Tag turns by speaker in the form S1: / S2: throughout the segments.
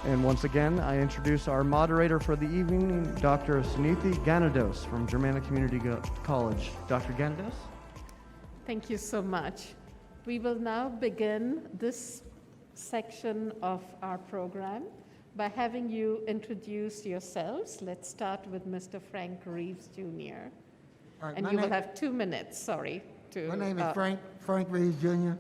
S1: And once again, I introduce our moderator for the evening, Dr. Sunithi Ganados from Germanna Community College. Dr. Ganados?
S2: Thank you so much. We will now begin this section of our program by having you introduce yourselves. Let's start with Mr. Frank Reeves, Jr.
S3: Right,
S2: And you will have 2 minutes, sorry.
S3: My name is Frank Reeves, Jr.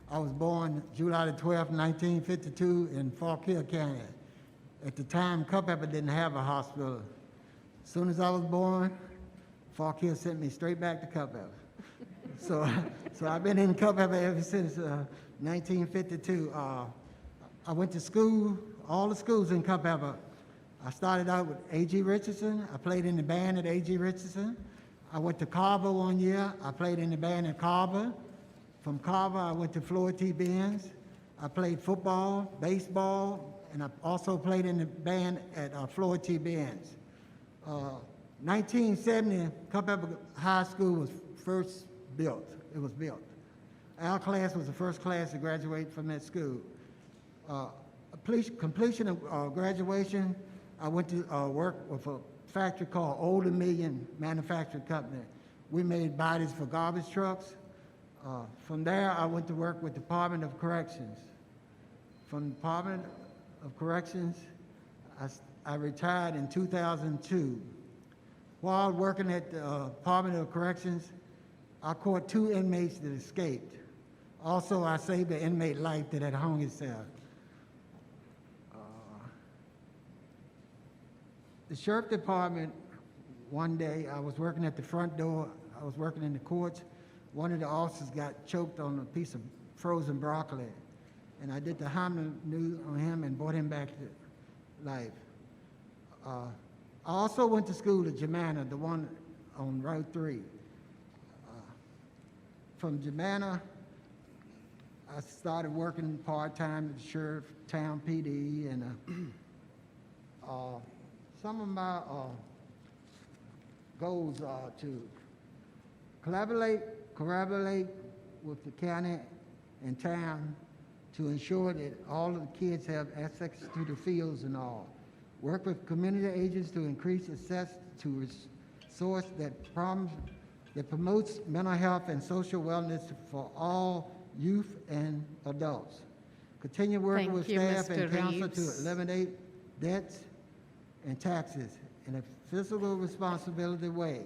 S3: I was born July the 12th, 1952 in Falk Hill County. At the time, Culpeper didn't have a hospital. As soon as I was born, Falk Hill sent me straight back to Culpeper. So I've been in Culpeper ever since 1952. I went to school, all the schools in Culpeper. I started out with A.G. Richardson. I played in the band at A.G. Richardson. I went to Carver 1 year. I played in the band at Carver. From Carver, I went to Floyd T. Benz. I played football, baseball, and I also played in the band at Floyd T. Benz. 1970, Culpeper High School was first built. It was built. Our class was the first class to graduate from that school. Completion of graduation, I went to work with a factory called Old Dominion Manufacturing Company. We made bodies for garbage trucks. From there, I went to work with Department of Corrections. From Department of Corrections, I retired in 2002. While working at the Department of Corrections, I caught 2 inmates that escaped. Also, I saved an inmate life that had hung himself. The sheriff department, one day, I was working at the front door. I was working in the courts. One of the officers got choked on a piece of frozen broccoli, and I did the Hamlin news on him and brought him back to life. I also went to school at Germanna, the one on Route 3. From Germanna, I started working part-time at the Sheriff Town PD, and some of my goals are to collaborate with the county and town to ensure that all of the kids have access to the fields and all. Work with community agents to increase access to resource that promotes mental health and social wellness for all youth and adults. Continue working with staff and council to eliminate debts and taxes in a fiscal responsibility way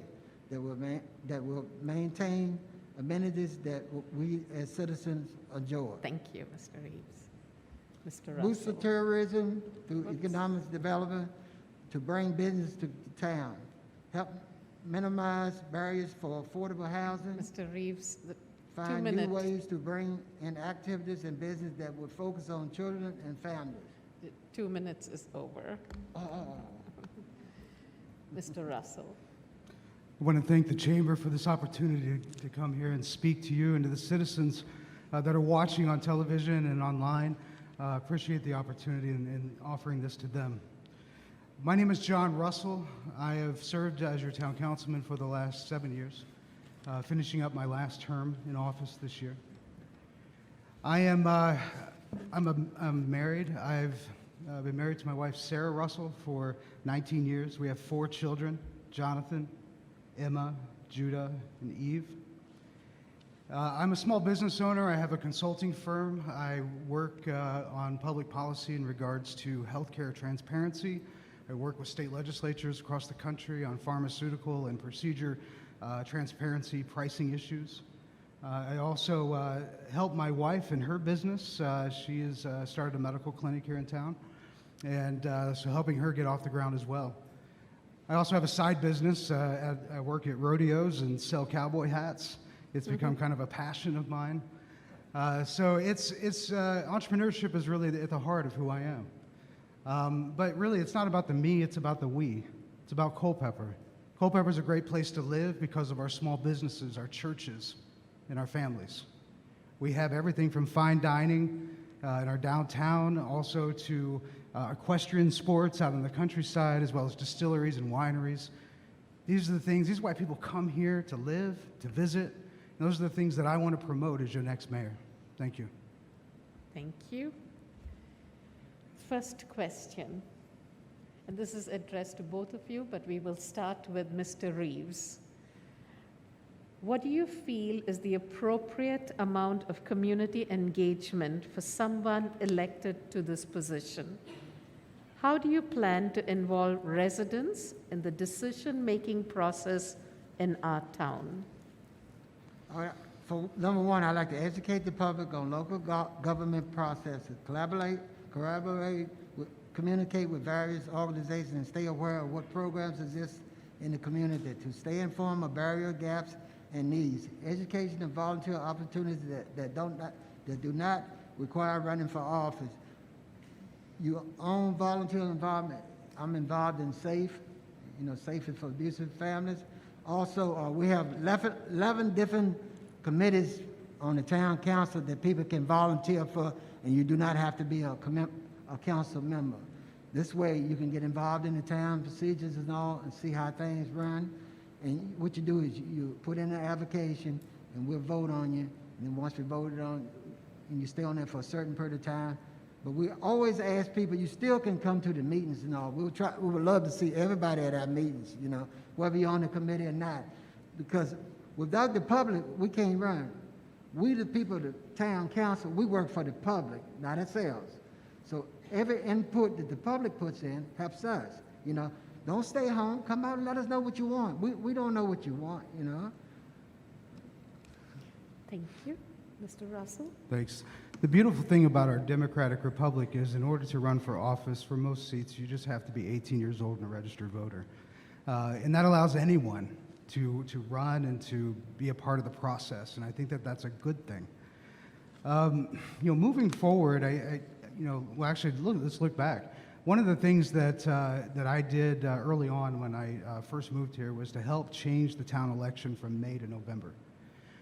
S3: that will maintain amenities that we as citizens enjoy.
S2: Thank you, Mr. Reeves. Mr.
S3: Boost the
S2: Russell.
S3: terrorism through economic development to bring business to the town. Help minimize barriers for affordable housing.
S2: Mr. Reeves, 2
S3: Find
S2: minutes.
S3: new ways to bring in activities and business that would focus on children and families.
S2: 2 minutes is over. Mr. Russell.
S4: I want to thank the Chamber for this opportunity to come here and speak to you and to the citizens that are watching on television and online. Appreciate the opportunity in offering this to them. My name is John Russell. I have served as your town councilman for the last 7 years, finishing up my last term in office this year. I'm married. I've been married to my wife, Sarah Russell, for 19 years. We have 4 children, Jonathan, Emma, Judah, and Eve. I'm a small business owner. I have a consulting firm. I work on public policy in regards to healthcare transparency. I work with state legislatures across the country on pharmaceutical and procedure transparency pricing issues. I also help my wife in her business. She has started a medical clinic here in town, and so helping her get off the ground as well. I also have a side business. I work at rodeos and sell cowboy hats. It's become kind of a passion of mine. So it's entrepreneurship is really at the heart of who I am. But really, it's not about the me, it's about the we. It's about Culpeper. Culpeper is a great place to live because of our small businesses, our churches, and our families. We have everything from fine dining in our downtown, also to equestrian sports out in the countryside, as well as distilleries and wineries. These are the things, these are why people come here to live, to visit. And those are the things that I want to promote as your next mayor. Thank you.
S2: Thank you. First question, and this is addressed to both of you, but we will start with Mr. Reeves. What do you feel is the appropriate amount of community engagement for someone elected to this position? How do you plan to involve residents in the decision-making process in our town?
S3: All right. For number one, I'd like to educate the public on local government processes, collaborate, communicate with various organizations, and stay aware of what programs exist in the community to stay informed of barrier gaps and needs. Education and volunteer opportunities that do not require running for office. Your own volunteer involvement. I'm involved in SAFE. SAFE is for abusive families. Also, we have 11 different committees on the town council that people can volunteer for, and you do not have to be a council member. This way, you can get involved in the town procedures and all, and see how things run. And what you do is you put in an application, and we'll vote on you. And then once we voted on, and you stay on there for a certain period of time. But we always ask people, you still can come to the meetings and all. We would love to see everybody at our meetings, whether you're on the committee or not. Because without the public, we can't run. We, the people of the town council, we work for the public, not ourselves. So every input that the public puts in helps us, Don't stay home. Come out and let us know what you want. We don't know what you want,
S2: Thank you. Mr. Russell?
S4: Thanks. The beautiful thing about our democratic republic is in order to run for office, for most seats, you just have to be 18 years old and a registered voter. And that allows anyone to run and to be a part of the process, and I think that that's a good thing. Moving forward, let's look back. One of the things that I did early on when I first moved here was to help change the town election from May to November.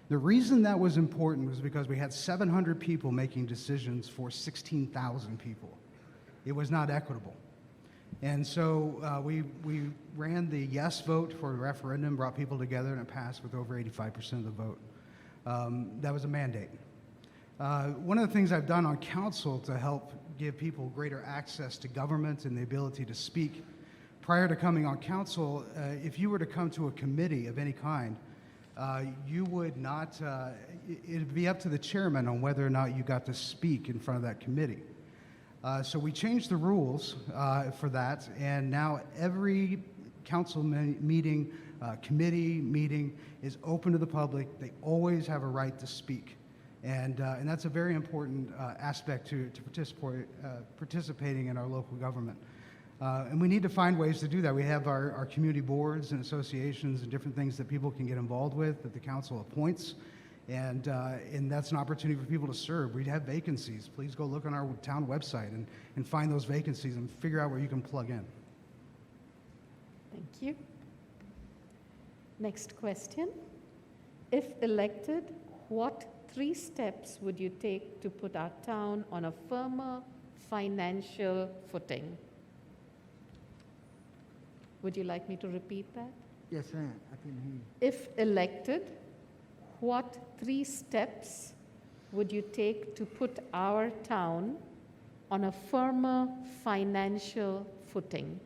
S4: The reason that was important was because we had 700 people making decisions for 16,000 people. It was not equitable. And so we ran the yes vote for a referendum, brought people together, and it passed with over 85% of the vote. That was a mandate. One of the things I've done on council to help give people greater access to government and the ability to speak, prior to coming on council, if you were to come to a committee of any kind, you would not, it'd be up to the chairman on whether or not you got to speak in front of that committee. So we changed the rules for that, and now every council meeting, committee meeting is open to the public. They always have a right to speak. And that's a very important aspect to participating in our local government. And we need to find ways to do that. We have our community boards and associations and different things that people can get involved with that the council appoints. And that's an opportunity for people to serve. We have vacancies. Please go look on our town website and find those vacancies and figure out where you can plug in.
S2: Thank you. Next question. If elected, what 3 steps would you take to put our town on a firmer financial footing? Would you like me to repeat that?
S3: Yes, ma'am. I can hear you.
S2: If elected, what 3 steps would you take to put our town on a firmer financial footing?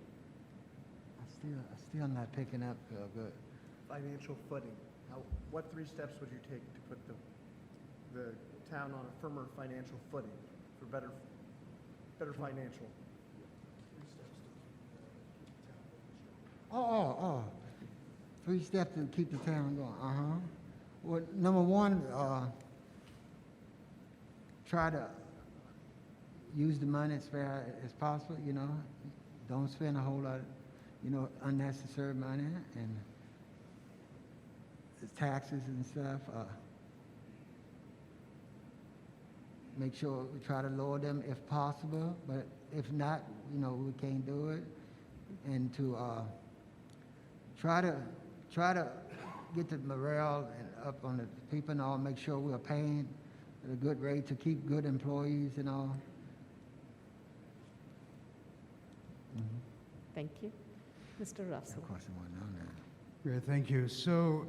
S3: I'm still not picking up good.
S1: Financial footing. What 3 steps would you take to put the town on a firmer financial footing for better financial?
S3: 3 steps to keep the town going. Well, number one, try to use the money as fair as possible, Don't spend a whole lot of, unnecessary money and taxes and stuff. Make sure we try to lower them if possible, but if not, we can't do it. And to try to get the morale up on the people and all, make sure we're paying at a good rate to keep good employees and all.
S2: Thank you. Mr. Russell.
S3: Question wasn't on that.
S4: Great, thank you. So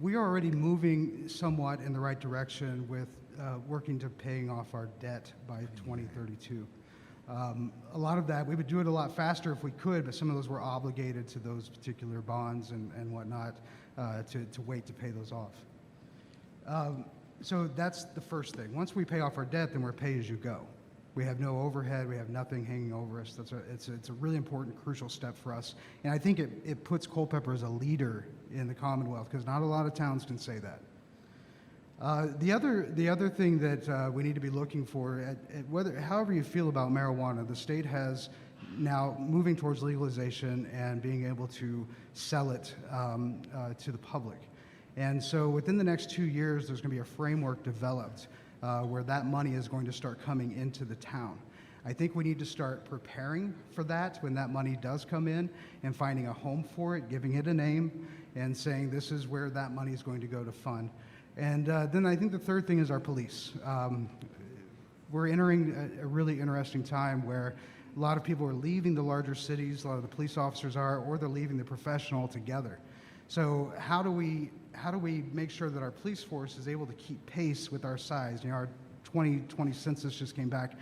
S4: we are already moving somewhat in the right direction with working to paying off our debt by 2032. A lot of that, we would do it a lot faster if we could, but some of those were obligated to those particular bonds and whatnot to wait to pay those off. So that's the first thing. Once we pay off our debt, then we're pay as you go. We have no overhead. We have nothing hanging over us. It's a really important, crucial step for us. And I think it puts Culpeper as a leader in the Commonwealth, because not a lot of towns can say that. The other thing that we need to be looking for, however you feel about marijuana, the state has now moving towards legalization and being able to sell it to the public. And so within the next 2 years, there's going to be a framework developed where that money is going to start coming into the town. I think we need to start preparing for that when that money does come in and finding a home for it, giving it a name, and saying this is where that money is going to go to fund. And then I think the third thing is our police. We're entering a really interesting time where a lot of people are leaving the larger cities, a lot of the police officers are, or they're leaving the profession altogether. So how do we make sure that our police force is able to keep pace with our size? You know, our 2020 census just came back.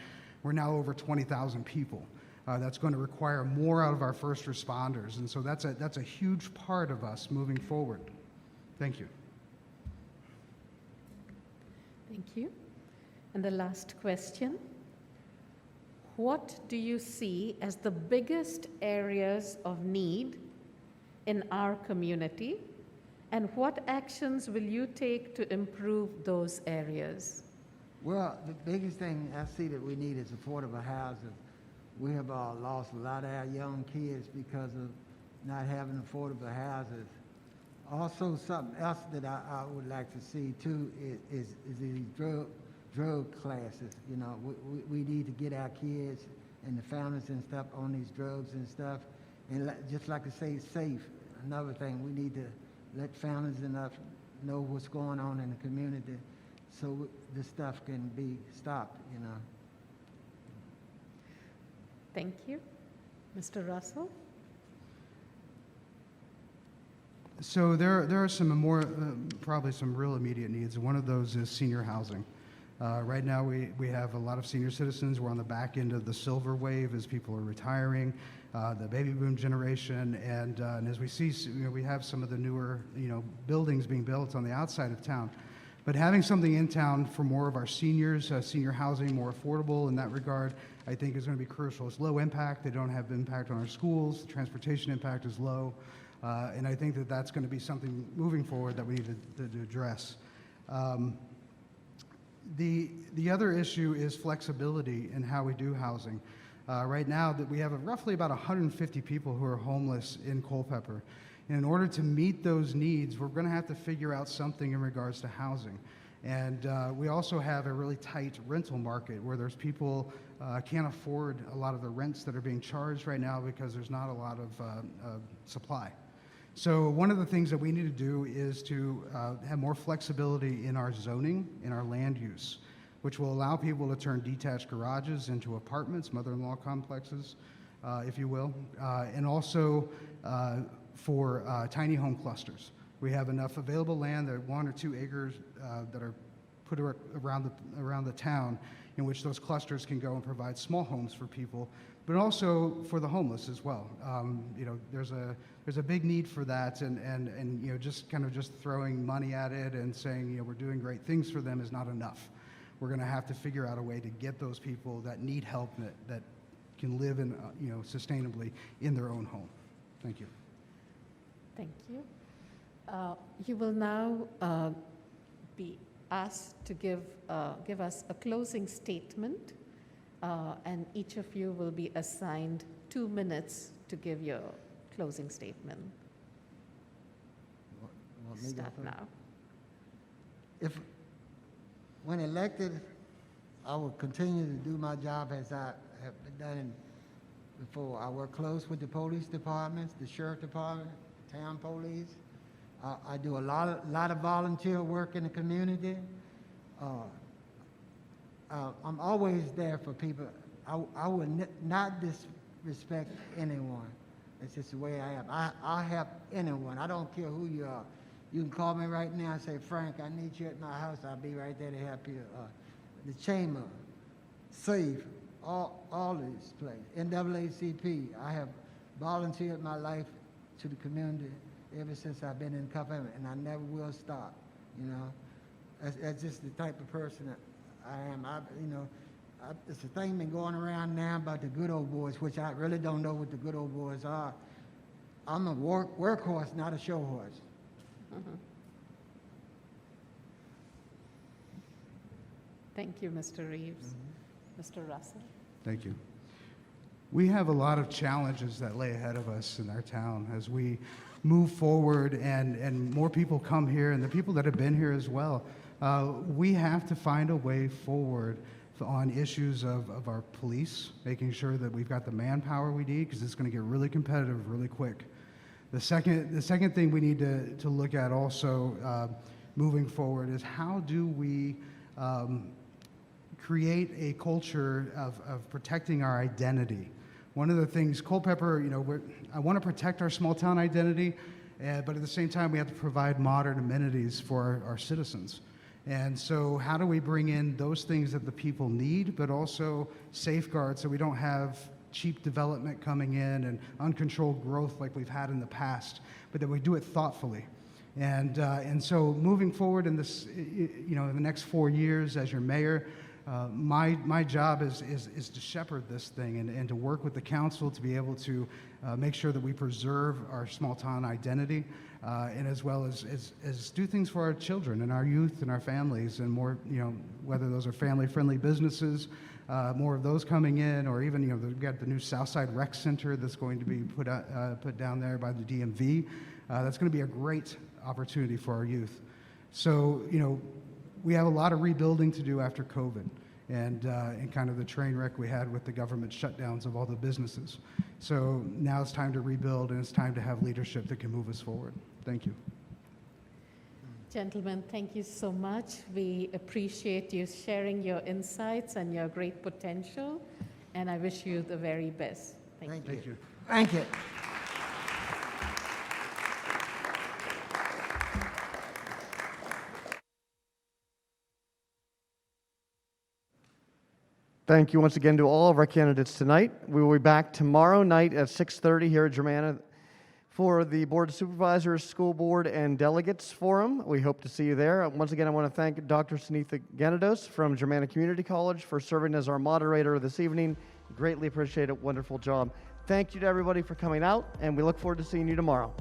S4: We're now over 20,000 people. That's going to require more out of our first responders, and so that's a huge part of us moving forward. Thank you.
S2: Thank you. And the last question. What do you see as the biggest areas of need in our community, and what actions will you take to improve those areas?
S3: Well, the biggest thing I see that we need is affordable housing. We have lost a lot of our young kids because of not having affordable houses. Also, something else that I would like to see too is these drug classes. You know, we need to get our kids and the families and stuff on these drugs and stuff. And just like I say, safe. Another thing, we need to let families enough know what's going on in the community so this stuff can be stopped, you know.
S2: Thank you. Mr. Russell?
S4: So there are some more, probably some real immediate needs. One of those is senior housing. Right now we have a lot of senior citizens. We're on the back end of the silver wave as people are retiring, the baby boom generation, and as we see, you know, we have some of the newer, you know, buildings being built on the outside of town. But having something in town for more of our seniors, senior housing, more affordable in that regard, I think is going to be crucial. It's low impact. They don't have impact on our schools. The transportation impact is low. And I think that that's going to be something moving forward that we need to address. The other issue is flexibility in how we do housing. Right now, that we have roughly about 150 people who are homeless in Culpeper. And in order to meet those needs, we're going to have to figure out something in regards to housing. And we also have a really tight rental market where there's people can't afford a lot of the rents that are being charged right now because there's not a lot of supply. So one of the things that we need to do is to have more flexibility in our zoning, in our land use, which will allow people to turn detached garages into apartments, mother-in-law complexes, if you will, and also for tiny home clusters. We have enough available land, that 1 or 2 acres that are put around the town, in which those clusters can go and provide small homes for people, but also for the homeless as well. You know, there's a big need for that, and you know, just throwing money at it and saying, you know, we're doing great things for them is not enough. We're going to have to figure out a way to get those people that need help, that can live in, you know, sustainably in their own home. Thank you.
S2: Thank you. You will now be asked to give us a closing statement, and each of you will be assigned 2 minutes to give your closing statement. Start now.
S3: When elected, I will continue to do my job as I have done before. I work close with the police departments, the sheriff department, town police. I do a lot of volunteer work in the community. I'm always there for people. I would not disrespect anyone. It's just the way I am. I help anyone. I don't care who you are. You can call me right now and say, Frank, I need you at my house. I'll be right there to help you. The Chamber, SAFE, all these places. NAACP, I have volunteered my life to the community ever since I've been in Culpeper, and I never will stop, you know. That's just the type of person that I am. It's a thing been going around now about the good old boys, which I really don't know what the good old boys are. I'm a workhorse, not a show horse.
S2: Thank you, Mr. Reeves. Mr. Russell?
S4: Thank you. We have a lot of challenges that lay ahead of us in our town as we move forward and more people come here, and the people that have been here as well. We have to find a way forward on issues of our police, making sure that we've got the manpower we need, because it's going to get really competitive really quick. The second thing we need to look at also moving forward is how do we create a culture of protecting our identity. One of the things, Culpeper, I want to protect our small town identity, but at the same time we have to provide modern amenities for our citizens. And so how do we bring in those things that the people need, but also safeguard so we don't have cheap development coming in and uncontrolled growth like we've had in the past, but that we do it thoughtfully. And so moving forward in this, in the next 4 years as your mayor, my job is to shepherd this thing and to work with the council to be able to make sure that we preserve our small town identity, and as well as do things for our children and our youth and our families, and more, whether those are family-friendly businesses, more of those coming in, or even, we've got the new Southside Rec Center that's going to be put down there by the DMV. That's going to be a great opportunity for our youth. So, we have a lot of rebuilding to do after COVID and kind of the train wreck we had with the government shutdowns of all the businesses. So now it's time to rebuild, and it's time to have leadership that can move us forward. Thank you.
S2: Gentlemen, thank you so much. We appreciate you sharing your insights and your great potential, and I wish you the very best. Thank you.
S4: Thank you.
S3: Thank you.
S1: Thank you once again to all of our candidates tonight. We will be back tomorrow night at 6:30 here at Germanna for the Board of Supervisors, School Board, and Delegates Forum. We hope to see you there. Once again, I want to thank Dr. Sunitha Ganidos from Germanna Community College for serving as our moderator this evening. Greatly appreciate it. Wonderful job. Thank you to everybody for coming out, and we look forward to seeing you tomorrow.